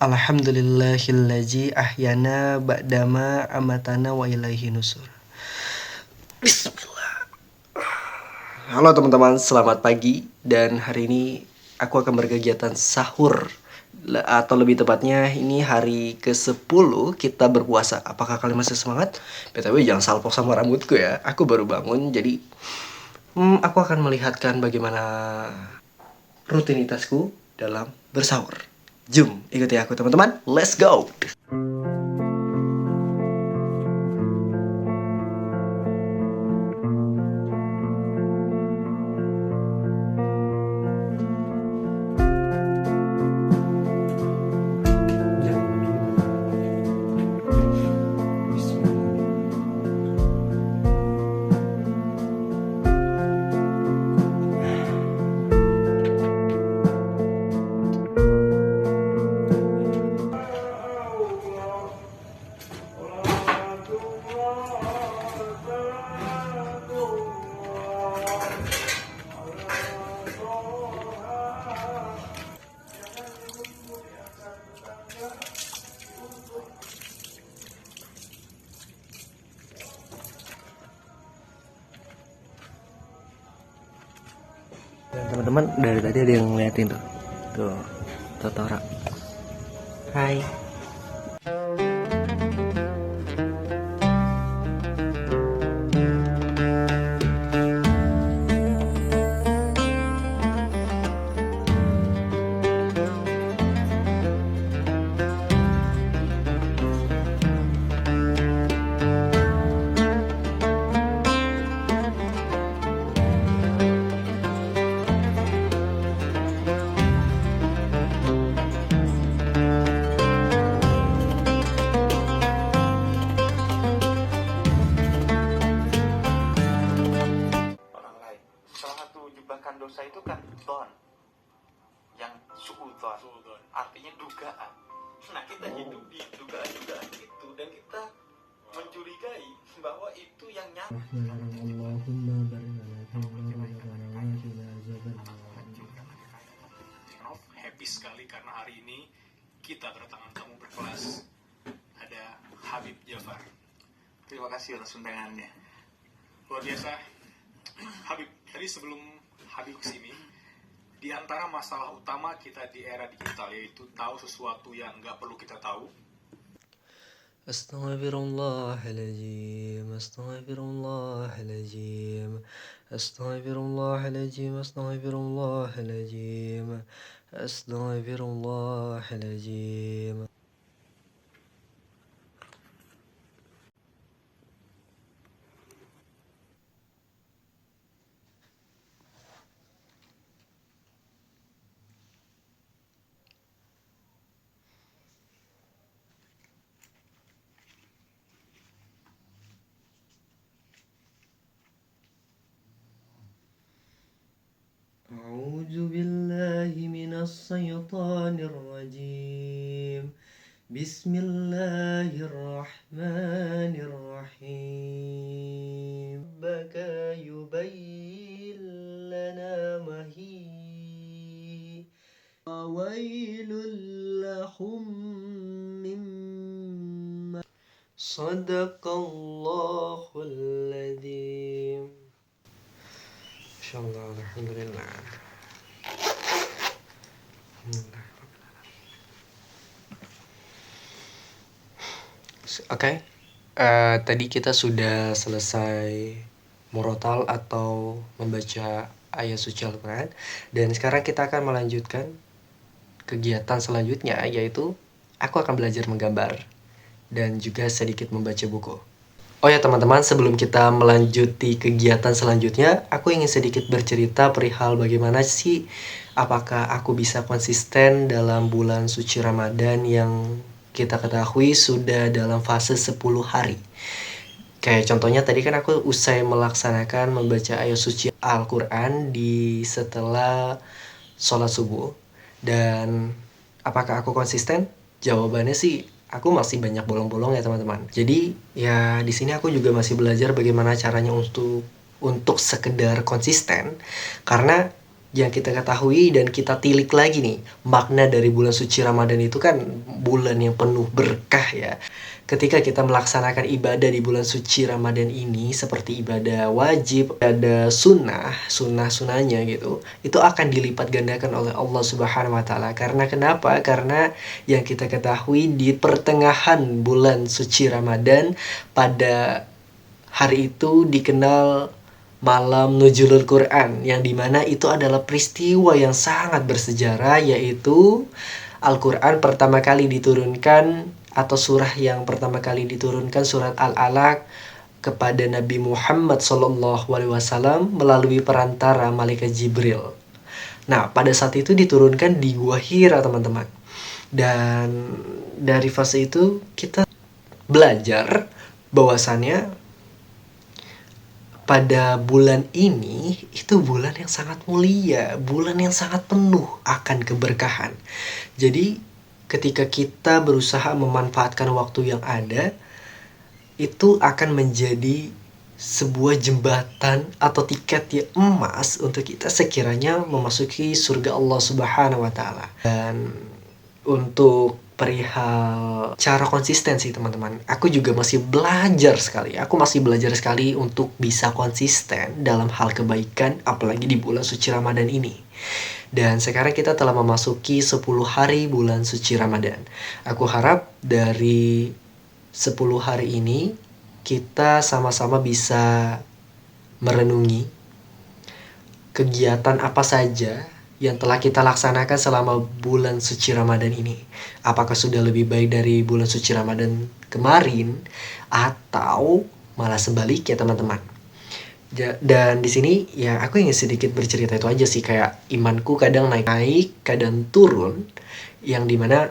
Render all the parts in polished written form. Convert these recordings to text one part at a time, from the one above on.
Alhamdulillahillazi ahyana ba'dama amatana wa ilaihi nusur. Bismillah. Halo teman-teman, selamat pagi. Dan hari ini aku akan berkegiatan sahur. Atau lebih tepatnya ini hari ke-10 kita berpuasa. Apakah kalian masih semangat? BTW jangan salpok sama rambutku ya. Aku baru bangun, jadi aku akan melihatkan bagaimana rutinitasku dalam bersahur. Jom ikuti aku teman-teman, let's go. Dan teman-teman dari tadi ada yang ngeliatin tuh Totora. Hai. Jebakan dosa itu kan don, yang suudon, artinya dugaan. Nah, kita hidup di dugaan-dugaan itu dan kita mencurigai bahwa itu yang nyata. Happy sekali karena hari ini kita kedatangan tamu berkelas. Ada Habib Jafar. Terima kasih atas undangannya. Luar biasa. Habib, tadi sebelum Habib kesini, di antara masalah utama kita di era digital yaitu tahu sesuatu yang nggak perlu kita tahu. Astaghfirullahaladzim, astaghfirullahaladzim, astaghfirullahaladzim, astaghfirullahaladzim, astaghfirullahaladzim. A'udzu billahi minas syaitonir rajim. Bismillahirrahmanirrahim. Baka yubayyin lana mahi. Wailul lahum mimma Sadaqallahul adzim. Insyaallah, alhamdulillah. Oke, tadi kita sudah selesai murotal atau membaca ayat suci Al-Quran. Dan sekarang kita akan melanjutkan kegiatan selanjutnya, yaitu aku akan belajar menggambar dan juga sedikit membaca buku. Oh ya teman-teman, sebelum kita melanjuti kegiatan selanjutnya, aku ingin sedikit bercerita perihal bagaimana sih apakah aku bisa konsisten dalam bulan suci Ramadan yang kita ketahui sudah dalam fase 10 hari. Kayak contohnya tadi kan aku usai melaksanakan membaca ayat suci Al-Quran setelah sholat subuh. Dan apakah aku konsisten? Jawabannya sih aku masih banyak bolong-bolong ya teman-teman. Jadi ya di sini aku juga masih belajar bagaimana caranya untuk sekedar konsisten. Karena yang kita ketahui dan kita tilik lagi nih, makna dari bulan suci Ramadan itu kan bulan yang penuh berkah ya. Ketika kita melaksanakan ibadah di bulan suci Ramadan ini, seperti ibadah wajib, ada sunnahnya gitu, itu akan dilipat gandakan oleh Allah Subhanahu wa Ta'ala. Karena kenapa? Karena yang kita ketahui di pertengahan bulan suci Ramadan, pada hari itu dikenal malam Nuzulul Quran, yang dimana itu adalah peristiwa yang sangat bersejarah, yaitu Al-Quran pertama kali diturunkan, atau surah yang pertama kali diturunkan, surat Al-Alaq, kepada Nabi Muhammad SAW melalui perantara malaikat Jibril. Nah, pada saat itu diturunkan di Gua Hira, teman-teman. Dan dari fase itu kita belajar bahwasannya pada bulan ini itu bulan yang sangat mulia, bulan yang sangat penuh akan keberkahan. Jadi ketika kita berusaha memanfaatkan waktu yang ada, itu akan menjadi sebuah jembatan atau tiket yang emas untuk kita sekiranya memasuki surga Allah Subhanahu wa Ta'ala. Dan untuk perihal cara konsistensi, teman-teman, aku juga masih belajar sekali. Aku masih belajar sekali untuk bisa konsisten dalam hal kebaikan, apalagi di bulan suci Ramadan ini. Dan sekarang kita telah memasuki 10 hari bulan suci Ramadan. Aku harap dari 10 hari ini kita sama-sama bisa merenungi kegiatan apa saja yang telah kita laksanakan selama bulan suci Ramadan ini. Apakah sudah lebih baik dari bulan suci Ramadan kemarin, atau malah sebaliknya, teman-teman. Dan di sini ya aku ingin sedikit bercerita itu aja sih, kayak imanku kadang naik, kadang turun, yang dimana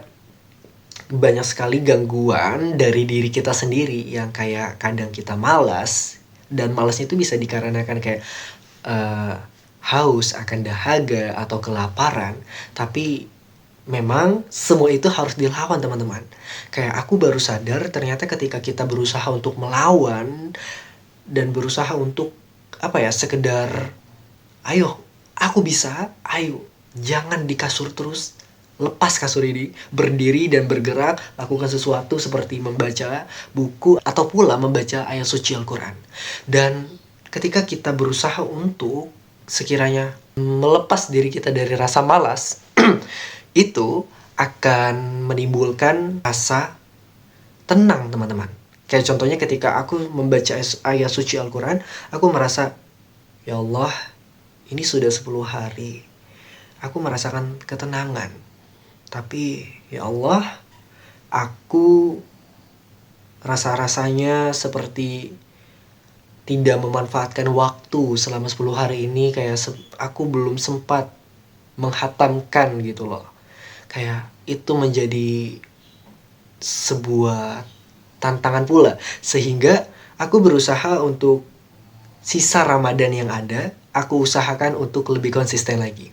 banyak sekali gangguan dari diri kita sendiri, yang kayak kadang kita malas, dan malasnya itu bisa dikarenakan kayak haus akan dahaga atau kelaparan. Tapi memang semua itu harus dilawan, teman-teman. Kayak aku baru sadar ternyata ketika kita berusaha untuk melawan dan berusaha untuk sekedar ayo aku bisa, ayo jangan di kasur terus, lepas kasur ini, berdiri dan bergerak, lakukan sesuatu seperti membaca buku atau pula membaca ayat suci Al-Quran. Dan ketika kita berusaha untuk sekiranya melepas diri kita dari rasa malas, itu akan menimbulkan rasa tenang, teman-teman. Kayak contohnya ketika aku membaca ayat suci Al-Quran, aku merasa, ya Allah, ini sudah 10 hari. Aku merasakan ketenangan. Tapi ya Allah, aku rasa-rasanya seperti tidak memanfaatkan waktu selama 10 hari ini. Kayak aku belum sempat menghatamkan gitu loh. Kayak itu menjadi sebuah tantangan pula. Sehingga aku berusaha untuk sisa Ramadan yang ada, aku usahakan untuk lebih konsisten lagi.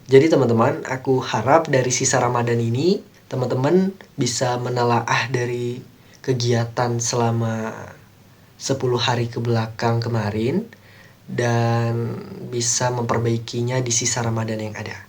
Jadi teman-teman, aku harap dari sisa Ramadan ini, teman-teman bisa menelaah dari kegiatan selama 10 hari ke belakang kemarin, dan bisa memperbaikinya di sisa Ramadan yang ada.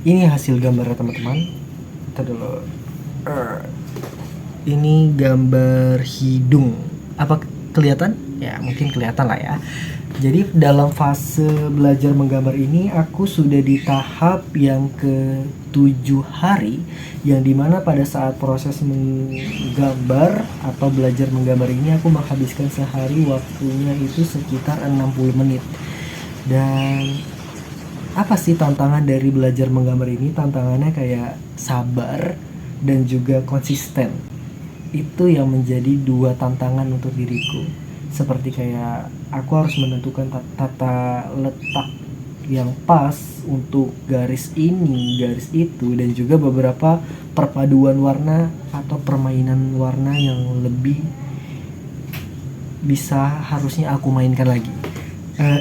ini hasil gambarnya teman-teman. Kita dulu. Ini gambar hidung. Apa kelihatan? Ya mungkin kelihatan lah ya. Jadi dalam fase belajar menggambar ini aku sudah di tahap yang ke-7 hari, yang dimana pada saat proses menggambar atau belajar menggambar ini aku menghabiskan sehari, waktunya itu sekitar 60 menit. Dan apa sih tantangan dari belajar menggambar ini? Tantangannya kayak sabar dan juga konsisten. Itu yang menjadi 2 tantangan untuk diriku. Seperti kayak aku harus menentukan tata letak yang pas untuk garis ini, garis itu, dan juga beberapa perpaduan warna atau permainan warna yang lebih bisa harusnya aku mainkan lagi.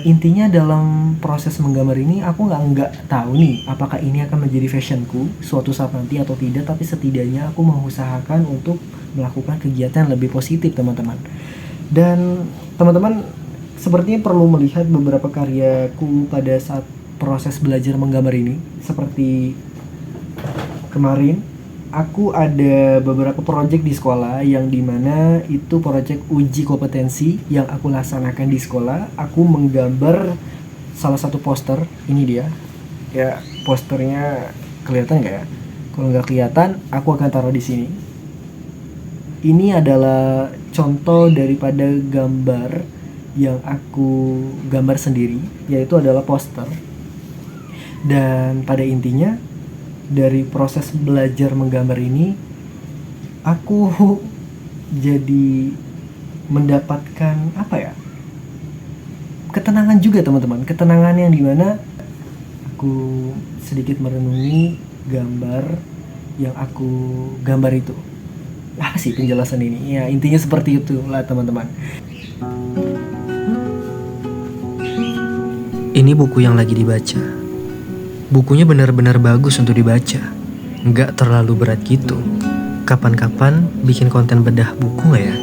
Intinya dalam proses menggambar ini aku nggak tahu nih apakah ini akan menjadi fashionku suatu saat nanti atau tidak, tapi setidaknya aku mengusahakan untuk melakukan kegiatan yang lebih positif teman-teman. Dan teman-teman sepertinya perlu melihat beberapa karyaku pada saat proses belajar menggambar ini. Seperti kemarin aku ada beberapa proyek di sekolah yang dimana itu proyek uji kompetensi yang aku laksanakan di sekolah. Aku menggambar salah satu poster, ini dia ya, posternya kelihatan nggak ya? Kalau nggak kelihatan aku akan taruh di sini. Ini adalah contoh daripada gambar yang aku gambar sendiri, yaitu adalah poster. Dan pada intinya dari proses belajar menggambar ini aku jadi mendapatkan apa ya, ketenangan juga teman-teman. Ketenangan yang dimana aku sedikit merenungi gambar yang aku gambar itu. Apa sih penjelasan ini? Ya intinya seperti itu lah teman-teman. Ini buku yang lagi dibaca. Bukunya benar-benar bagus untuk dibaca. Nggak terlalu berat gitu. Kapan-kapan bikin konten bedah buku nggak ya?